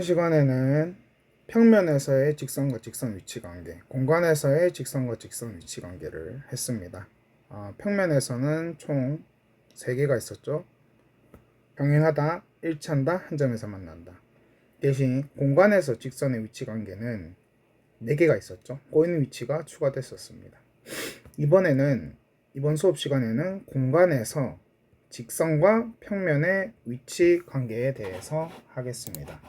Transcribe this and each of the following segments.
시간에는 평면에서의 직선과 직선 위치 관계, 공간에서의 직선과 직선 위치 관계를 했습니다. 평면에서는 총 3개가 있었죠. 병행하다, 일치한다, 한 점에서 만난다. 대신 공간에서 직선의 위치 관계는 4개가 있었죠. 꼬이는 위치가 추가됐었습니다. 이번 수업 시간에는 공간에서 직선과 평면의 위치 관계에 대해서 하겠습니다.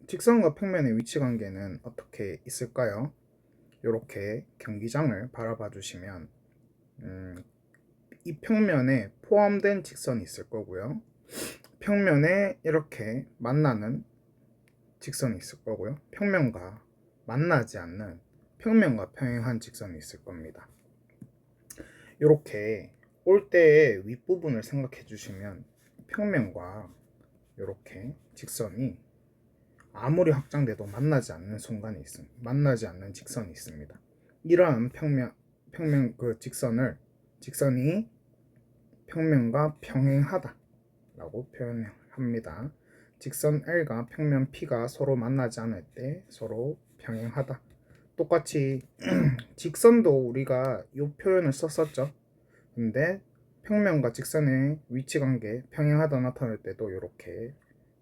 직선과 평면의 위치 관계는 어떻게 있을까요? 이렇게 경기장을 바라봐 주시면 이 평면에 포함된 직선이 있을 거고요. 평면에 이렇게 만나는 직선이 있을 거고요. 평면과 만나지 않는 평면과 평행한 직선이 있을 겁니다. 이렇게 올 때의 윗부분을 생각해 주시면 평면과 이렇게 직선이 아무리 확장돼도 만나지 않는 순간이 있습니다. 만나지 않는 직선이 있습니다. 이러한 직선이 평면과 평행하다라고 표현합니다. 직선 L과 평면 P가 서로 만나지 않을 때 서로 평행하다. 똑같이 직선도 우리가 이 표현을 썼었죠. 근데 평면과 직선의 위치 관계 평행하다 나타낼 때도 이렇게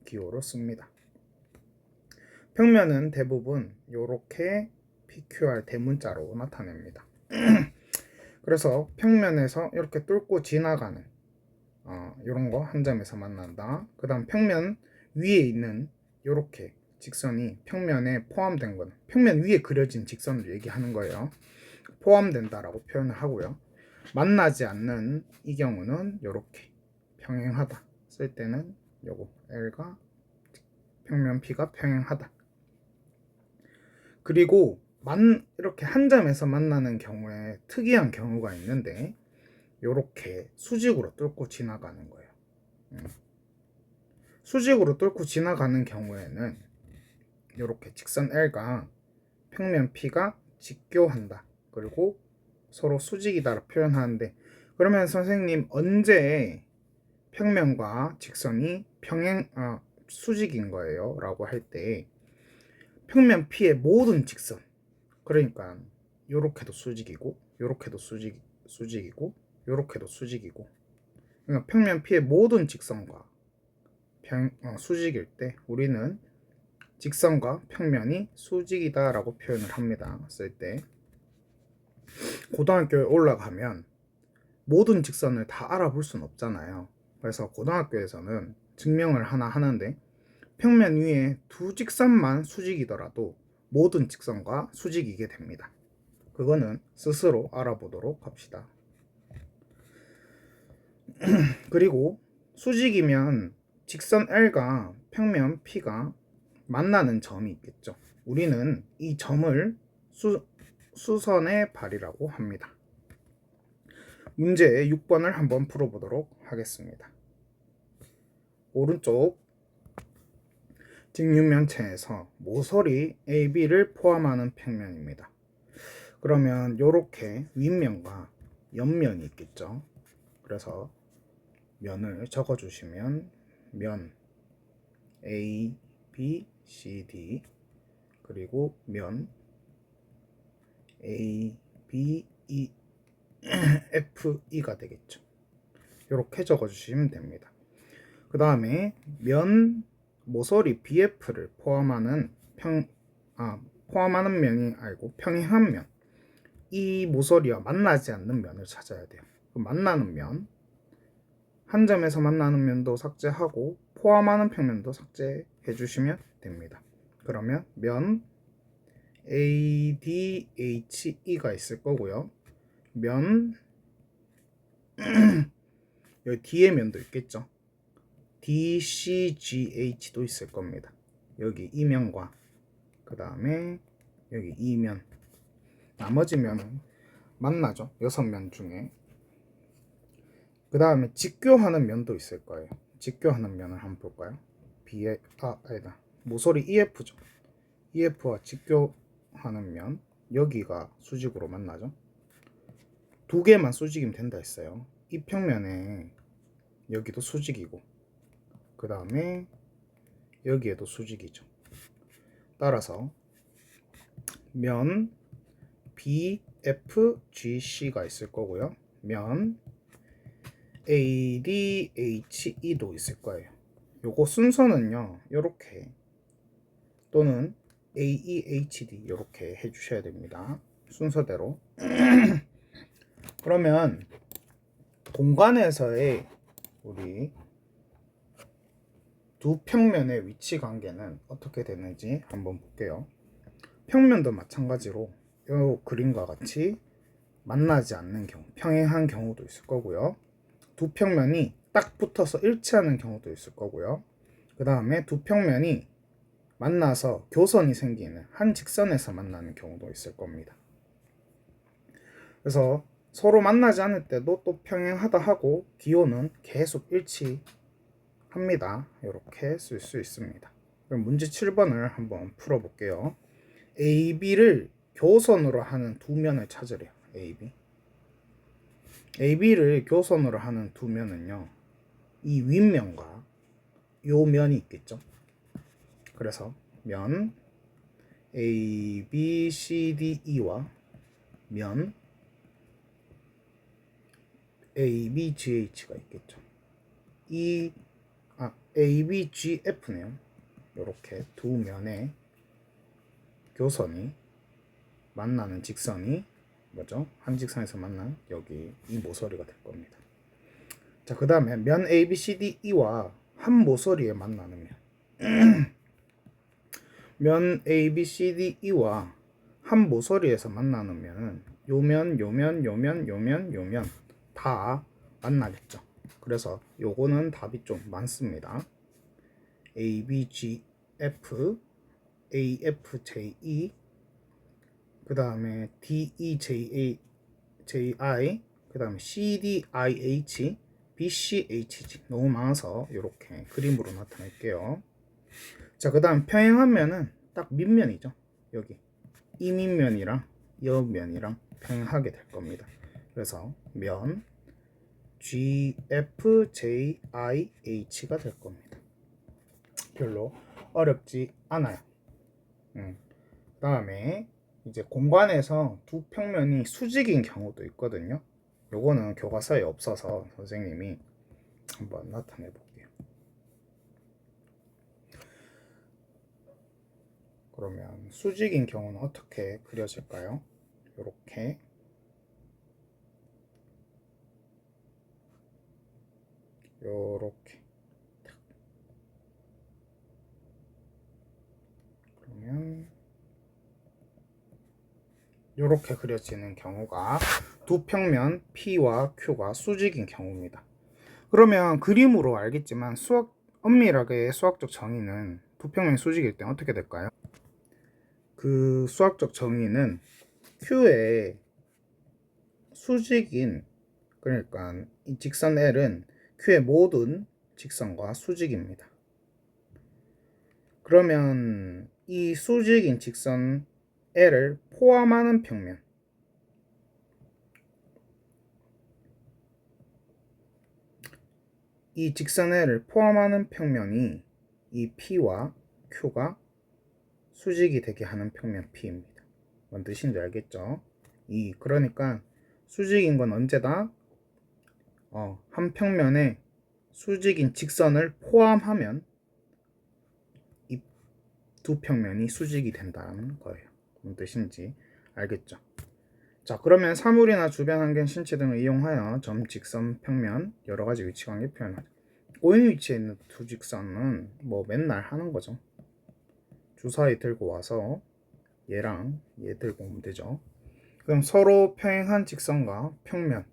기호로 씁니다. 평면은 대부분 이렇게 PQR 대문자로 나타냅니다. 그래서 평면에서 이렇게 뚫고 지나가는 이런 거 한 점에서 만난다. 그 다음 평면 위에 있는 이렇게 직선이 평면에 포함된 건 평면 위에 그려진 직선을 얘기하는 거예요. 포함된다라고 표현을 하고요. 만나지 않는 이 경우는 이렇게 평행하다 쓸 때는 요거 L과 평면 P가 평행하다. 그리고 이렇게 한 점에서 만나는 경우에 특이한 경우가 있는데 이렇게 수직으로 뚫고 지나가는 거예요. 수직으로 뚫고 지나가는 경우에는 이렇게 직선 L과 평면 P가 직교한다. 그리고 서로 수직이다라 표현하는데 그러면 선생님 언제 평면과 직선이 수직인 거예요? 라고 할 때 평면 P의 모든 직선 그러니까 요렇게도 수직이고 요렇게도 수직이고 요렇게도 수직이고 그러니까 평면 P의 모든 직선과 수직일 때 우리는 직선과 평면이 수직이다 라고 표현을 합니다. 쓸 때 고등학교에 올라가면 모든 직선을 다 알아볼 수는 없잖아요. 그래서 고등학교에서는 증명을 하나 하는데 평면 위에 두 직선만 수직이더라도 모든 직선과 수직이게 됩니다. 그거는 스스로 알아보도록 합시다. 그리고 수직이면 직선 L과 평면 P가 만나는 점이 있겠죠. 우리는 이 점을 수선의 발이라고 합니다. 문제 6번을 한번 풀어보도록 하겠습니다. 오른쪽 직육면체에서 모서리 AB를 포함하는 평면입니다. 그러면 이렇게 윗면과 옆면이 있겠죠. 그래서 면을 적어주시면 면 A, B, C, D 그리고 면 A, B, E, F, E가 되겠죠. 이렇게 적어주시면 됩니다. 그 다음에 면 모서리 BF를 포함하는 면이 아니고 평행한 면. 이 모서리와 만나지 않는 면을 찾아야 돼요. 만나는 면, 한 점에서 만나는 면도 삭제하고 포함하는 평면도 삭제해 주시면 됩니다. 그러면 면 ADHE가 있을 거고요. 면 여기 뒤에 면도 있겠죠. DCGH도 있을 겁니다. 여기 이 면과 그 다음에 여기 이 면, 나머지 면은 만나죠. 6면 중에. 그 다음에 직교하는 면도 있을 거예요. 직교하는 면을 한번 볼까요? 아니다. 모서리 EF죠. EF와 직교하는 면, 여기가 수직으로 만나죠. 2개만 수직이면 된다 했어요. 이 평면에 여기도 수직이고 그 다음에 여기에도 수직이죠. 따라서 면 BFGC가 있을 거고요. 면 ADHE도 있을 거예요. 요거 순서는요, 요렇게 또는 AEHD 요렇게 해주셔야 됩니다. 순서대로. 그러면 공간에서의 우리 두 평면의 위치 관계는 어떻게 되는지 한번 볼게요. 평면도 마찬가지로 이 그림과 같이 만나지 않는 경우, 평행한 경우도 있을 거고요. 두 평면이 딱 붙어서 일치하는 경우도 있을 거고요. 그 다음에 두 평면이 만나서 교선이 생기는 한 직선에서 만나는 경우도 있을 겁니다. 그래서 서로 만나지 않을 때도 또 평행하다 하고 기호는 계속 일치합니다. 이렇게 쓸 수 있습니다. 그럼 문제 7번을 한번 풀어볼게요. AB를 교선으로 하는 두 면을 찾으래요. AB를 교선으로 하는 두 면은요, 이 윗면과 요 면이 있겠죠. 그래서 면 ABCDE와 면 ABGH가 있겠죠. ABGF네요. 이렇게 두 면의 교선이 만나는 직선이 뭐죠? 한 직선에서 만난 여기 이 모서리가 될 겁니다. 자, 그 다음에 면 ABCDE와 한 모서리에 만나는 면 ABCDE와 한 모서리에서 만나는 면은 요면 다 만나겠죠. 그래서 요거는 답이 좀 많습니다. ABGF, AFJE, 그 다음에 DEJI, 그 다음에 CDIH, BCHG 너무 많아서 이렇게 그림으로 나타낼게요. 자, 그 다음 평행한 면은 딱 밑면이죠. 여기 이 밑면이랑 이 면이랑 평행하게 될 겁니다. 그래서 면 GFJIH가 될 겁니다. 별로 어렵지 않아요. 그 다음에 이제 공간에서 두 평면이 수직인 경우도 있거든요. 요거는 교과서에 없어서 선생님이 한번 나타내 볼게요. 그러면 수직인 경우는 어떻게 그려질까요? 요렇게 그러면 요렇게 그려지는 경우가 두 평면 P와 Q가 수직인 경우입니다. 그러면 그림으로 알겠지만 엄밀하게 수학적 정의는 두 평면이 수직일 때 어떻게 될까요? 그 수학적 정의는 Q의 수직인, 그러니까 이 직선 L은 Q의 모든 직선과 수직입니다. 그러면 이 수직인 직선 L을 포함하는 평면, 이 직선 L을 포함하는 평면이 이 P와 Q가 수직이 되게 하는 평면 P입니다. 뭔 뜻인지 알겠죠? 그러니까 수직인 건 언제다? 한 평면에 수직인 직선을 포함하면 이 두 평면이 수직이 된다는 거예요. 뭔 뜻인지 알겠죠? 자, 그러면 사물이나 주변 환경, 신체 등을 이용하여 점, 직선, 평면 여러 가지 위치 관계 표현하죠. 꼬인 위치에 있는 두 직선은 뭐 맨날 하는 거죠. 주사위 들고 와서 얘랑 얘 들고 오면 되죠. 그럼 서로 평행한 직선과 평면,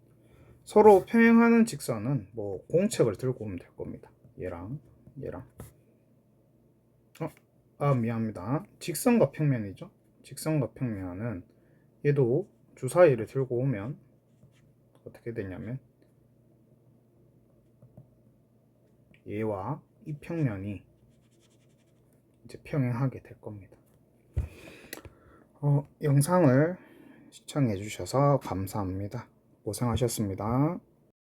서로 평행하는 직선은 뭐 공책을 들고 오면 될 겁니다. 얘랑 미안합니다. 직선과 평면이죠. 직선과 평면은 얘도 주사위를 들고 오면 어떻게 되냐면 얘와 이 평면이 이제 평행하게 될 겁니다. 영상을 시청해 주셔서 감사합니다. 고생하셨습니다.